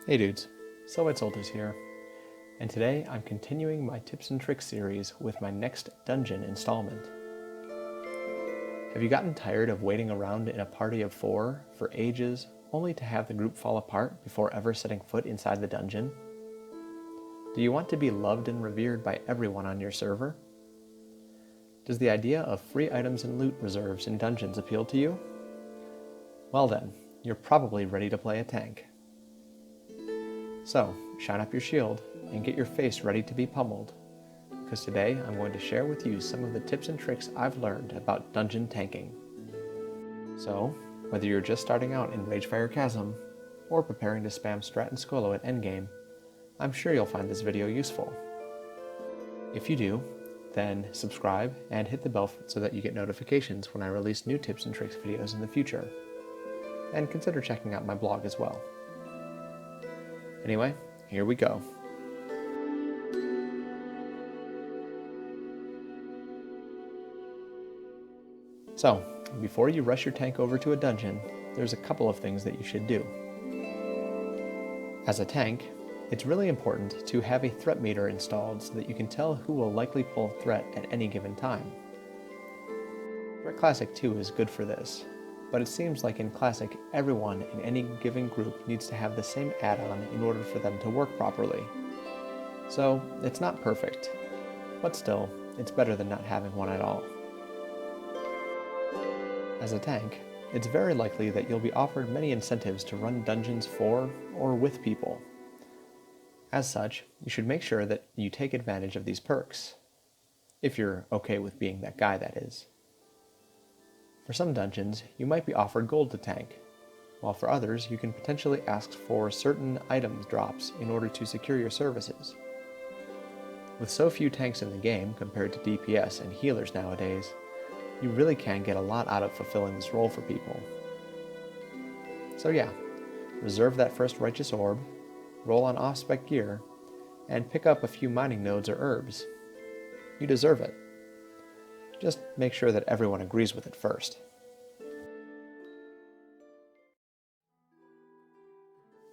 Hey dudes, Silvite Soltis here, and today I'm continuing my tips and tricks series with my next dungeon installment. Have you gotten tired of waiting around in a party of 4 for ages, only to have the group fall apart before ever setting foot inside the dungeon? Do you want to be loved and revered by everyone on your server? Does the idea of free items and loot reserves in dungeons appeal to you? Well then, you're probably ready to play a tank. So, shine up your shield and get your face ready to be pummeled, because today I'm going to share with you some of the tips and tricks I've learned about dungeon tanking. So, whether you're just starting out in Ragefire Chasm, or preparing to spam Strat and Scholo at endgame, I'm sure you'll find this video useful. If you do, then subscribe and hit the bell so that you get notifications when I release new tips and tricks videos in the future. And consider checking out my blog as well. Anyway, here we go. So, before you rush your tank over to a dungeon, there's a couple of things that you should do. As a tank, it's really important to have a threat meter installed so that you can tell who will likely pull a threat at any given time. Threat Classic 2 is good for this, but it seems like in Classic, everyone in any given group needs to have the same add-on in order for them to work properly. So, it's not perfect, but still, it's better than not having one at all. As a tank, it's very likely that you'll be offered many incentives to run dungeons for or with people. As such, you should make sure that you take advantage of these perks. If you're okay with being that guy, that is. For some dungeons, you might be offered gold to tank, while for others you can potentially ask for certain items drops in order to secure your services. With so few tanks in the game compared to DPS and healers nowadays, you really can get a lot out of fulfilling this role for people. So yeah, reserve that first righteous orb, roll on off-spec gear, and pick up a few mining nodes or herbs. You deserve it. Just make sure that everyone agrees with it first.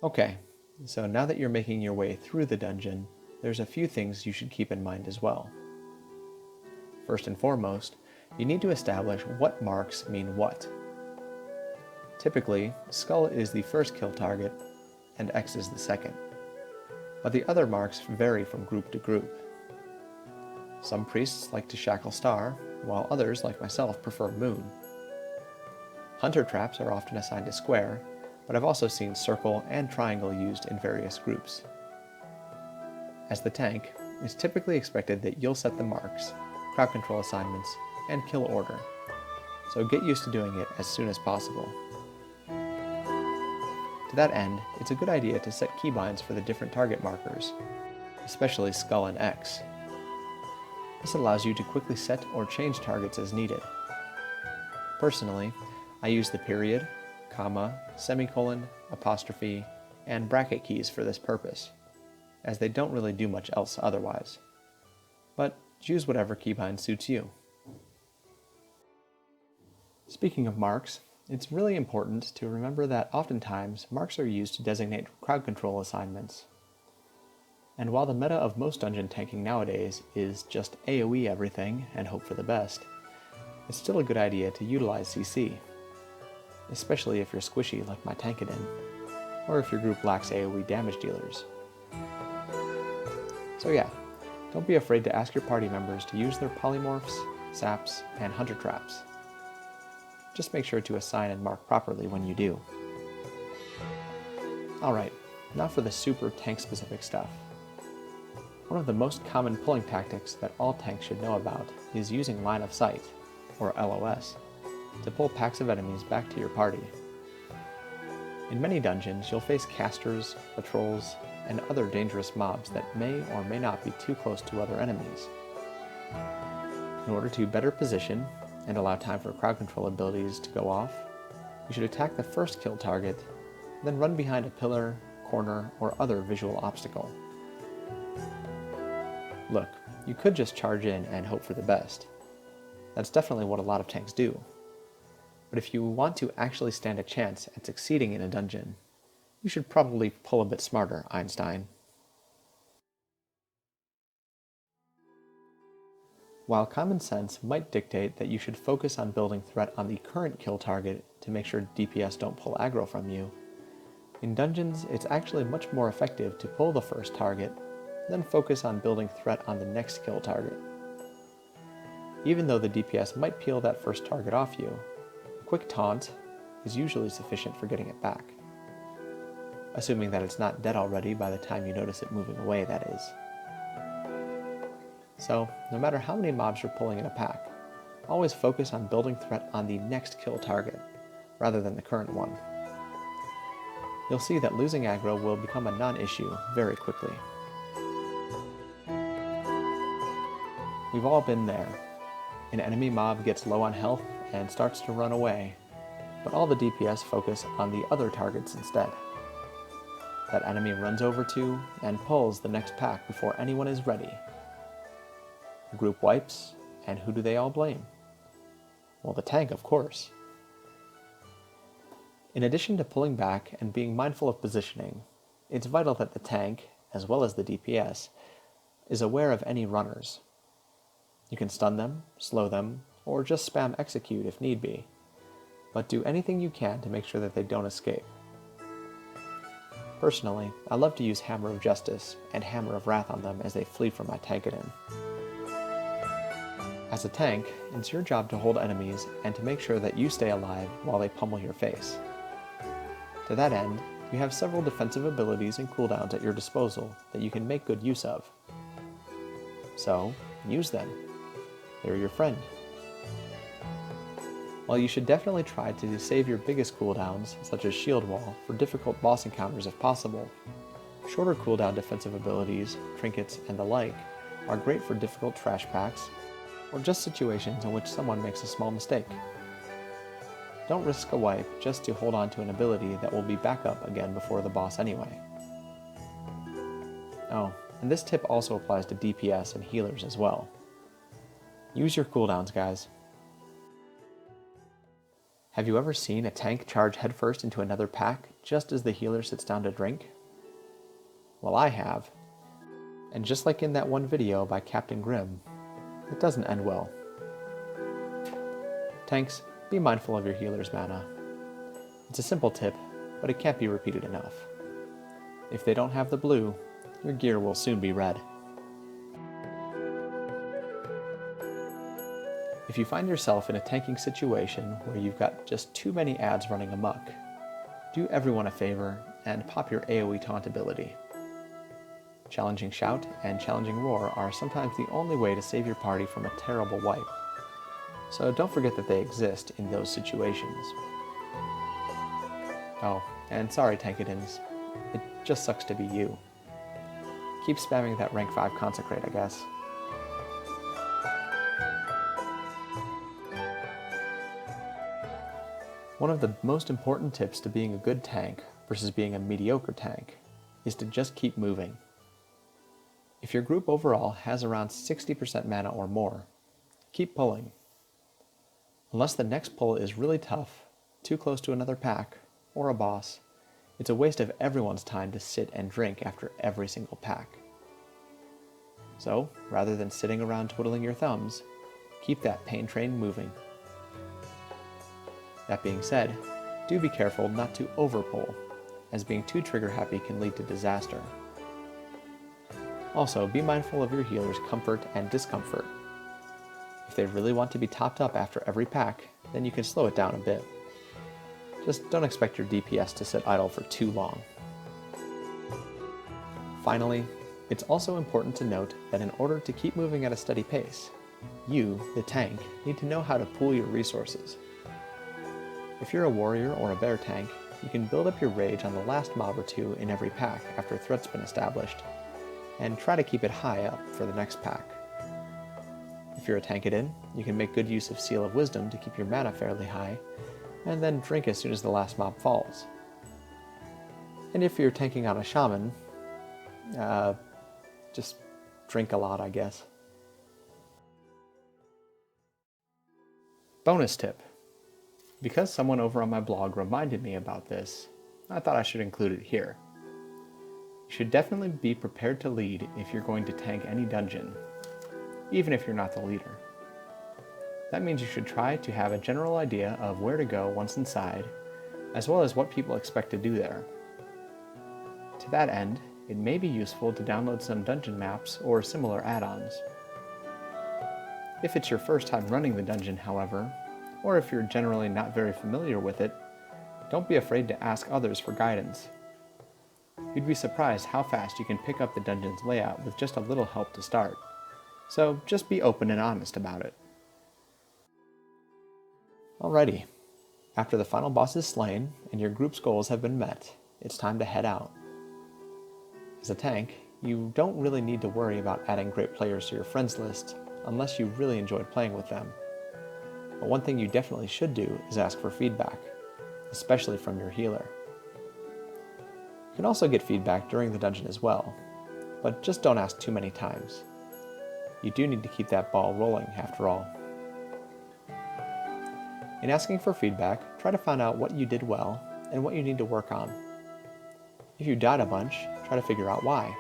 Okay, so now that you're making your way through the dungeon, there's a few things you should keep in mind as well. First and foremost, you need to establish what marks mean what. Typically, Skull is the first kill target, and X is the second. But the other marks vary from group to group. Some priests like to shackle Star, while others, like myself, prefer Moon. Hunter traps are often assigned to Square, but I've also seen Circle and Triangle used in various groups. As the tank, it's typically expected that you'll set the marks, crowd control assignments, and kill order, so get used to doing it as soon as possible. To that end, it's a good idea to set keybinds for the different target markers, especially Skull and X. This allows you to quickly set or change targets as needed. Personally, I use the period, comma, semicolon, apostrophe, and bracket keys for this purpose, as they don't really do much else otherwise. But choose whatever keybind suits you. Speaking of marks, it's really important to remember that oftentimes marks are used to designate crowd control assignments. And while the meta of most dungeon tanking nowadays is just AoE everything and hope for the best, it's still a good idea to utilize CC, especially if you're squishy like my Tankadin, or if your group lacks AoE damage dealers. So yeah, don't be afraid to ask your party members to use their polymorphs, saps, and hunter traps. Just make sure to assign and mark properly when you do. Alright, now for the super tank-specific stuff. One of the most common pulling tactics that all tanks should know about is using line of sight, or LOS, to pull packs of enemies back to your party. In many dungeons, you'll face casters, patrols, and other dangerous mobs that may or may not be too close to other enemies. In order to better position and allow time for crowd control abilities to go off, you should attack the first kill target, then run behind a pillar, corner, or other visual obstacle. Look, you could just charge in and hope for the best. That's definitely what a lot of tanks do. But if you want to actually stand a chance at succeeding in a dungeon, You should probably pull a bit smarter, Einstein. While common sense might dictate that you should focus on building threat on the current kill target to make sure DPS don't pull aggro from you, in dungeons it's actually much more effective to pull the first target, then focus on building threat on the next kill target. Even though the DPS might peel that first target off you, a quick taunt is usually sufficient for getting it back. Assuming that it's not dead already by the time you notice it moving away, that is. So, no matter how many mobs you're pulling in a pack, always focus on building threat on the next kill target, rather than the current one. You'll see that losing aggro will become a non-issue very quickly. We've all been there. An enemy mob gets low on health and starts to run away, but all the DPS focus on the other targets instead. That enemy runs over to and pulls the next pack before anyone is ready. Group wipes, and who do they all blame? Well, the tank, of course. In addition to pulling back and being mindful of positioning, it's vital that the tank, as well as the DPS, is aware of any runners. You can stun them, slow them, or just spam execute if need be, but do anything you can to make sure that they don't escape. Personally, I love to use Hammer of Justice and Hammer of Wrath on them as they flee from my Tankadin. As a tank, it's your job to hold enemies and to make sure that you stay alive while they pummel your face. To that end, you have several defensive abilities and cooldowns at your disposal that you can make good use of. So, use them. They're your friend. While you should definitely try to save your biggest cooldowns, such as Shield Wall, for difficult boss encounters if possible, shorter cooldown defensive abilities, trinkets, and the like are great for difficult trash packs, or just situations in which someone makes a small mistake. Don't risk a wipe just to hold on to an ability that will be back up again before the boss anyway. Oh, and this tip also applies to DPS and healers as well. Use your cooldowns, guys. Have you ever seen a tank charge headfirst into another pack just as the healer sits down to drink? Well, I have. And just like in that one video by Captain Grimm, it doesn't end well. Tanks, be mindful of your healer's mana. It's a simple tip, but it can't be repeated enough. If they don't have the blue, your gear will soon be red. If you find yourself in a tanking situation where you've got just too many ads running amok, do everyone a favor and pop your AoE taunt ability. Challenging Shout and Challenging Roar are sometimes the only way to save your party from a terrible wipe, so don't forget that they exist in those situations. Oh, and sorry Tankadins, it just sucks to be you. Keep spamming that rank 5 Consecrate, I guess. One of the most important tips to being a good tank versus being a mediocre tank is to just keep moving. If your group overall has around 60% mana or more, keep pulling. Unless the next pull is really tough, too close to another pack, or a boss, it's a waste of everyone's time to sit and drink after every single pack. So, rather than sitting around twiddling your thumbs, keep that pain train moving. That being said, do be careful not to overpull, as being too trigger happy can lead to disaster. Also, be mindful of your healer's comfort and discomfort. If they really want to be topped up after every pack, then you can slow it down a bit. Just don't expect your DPS to sit idle for too long. Finally, it's also important to note that in order to keep moving at a steady pace, you, the tank, need to know how to pool your resources. If you're a warrior or a bear tank, you can build up your rage on the last mob or two in every pack after threat's been established, and try to keep it high up for the next pack. If you're a Tankadin, you can make good use of Seal of Wisdom to keep your mana fairly high, and then drink as soon as the last mob falls. And if you're tanking on a shaman, just drink a lot, I guess. Bonus tip. Because someone over on my blog reminded me about this, I thought I should include it here. You should definitely be prepared to lead if you're going to tank any dungeon, even if you're not the leader. That means you should try to have a general idea of where to go once inside, as well as what people expect to do there. To that end, it may be useful to download some dungeon maps or similar add-ons. If it's your first time running the dungeon, however, or if you're generally not very familiar with it, don't be afraid to ask others for guidance. You'd be surprised how fast you can pick up the dungeon's layout with just a little help to start, so just be open and honest about it. Alrighty, after the final boss is slain and your group's goals have been met, it's time to head out. As a tank, you don't really need to worry about adding great players to your friends list unless you really enjoyed playing with them. But one thing you definitely should do is ask for feedback, especially from your healer. You can also get feedback during the dungeon as well, but just don't ask too many times. You do need to keep that ball rolling after all. In asking for feedback, try to find out what you did well and what you need to work on. If you died a bunch, try to figure out why,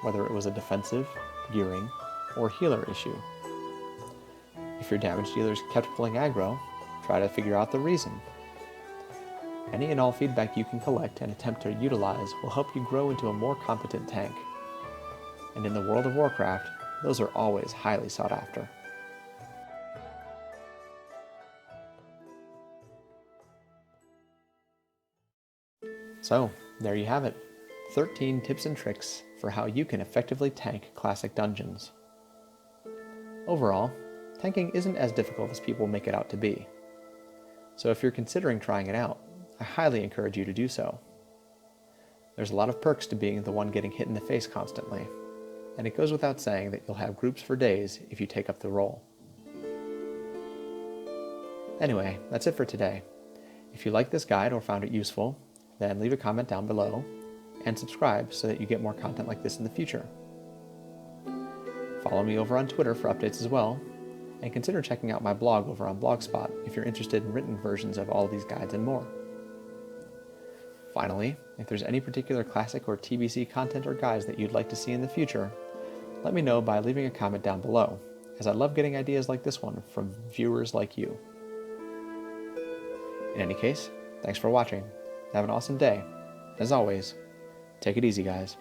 whether it was a defensive, gearing, or healer issue. If your damage dealers kept pulling aggro, try to figure out the reason. Any and all feedback you can collect and attempt to utilize will help you grow into a more competent tank. And in the World of Warcraft, those are always highly sought after. So, there you have it. 13 tips and tricks for how you can effectively tank classic dungeons. Overall, tanking isn't as difficult as people make it out to be. So if you're considering trying it out, I highly encourage you to do so. There's a lot of perks to being the one getting hit in the face constantly, and it goes without saying that you'll have groups for days if you take up the role. Anyway, that's it for today. If you liked this guide or found it useful, then leave a comment down below and subscribe so that you get more content like this in the future. Follow me over on Twitter for updates as well, and consider checking out my blog over on Blogspot if you're interested in written versions of all these guides and more. Finally, if there's any particular classic or TBC content or guides that you'd like to see in the future, let me know by leaving a comment down below, as I love getting ideas like this one from viewers like you. In any case, thanks for watching. Have an awesome day. As always, take it easy, guys.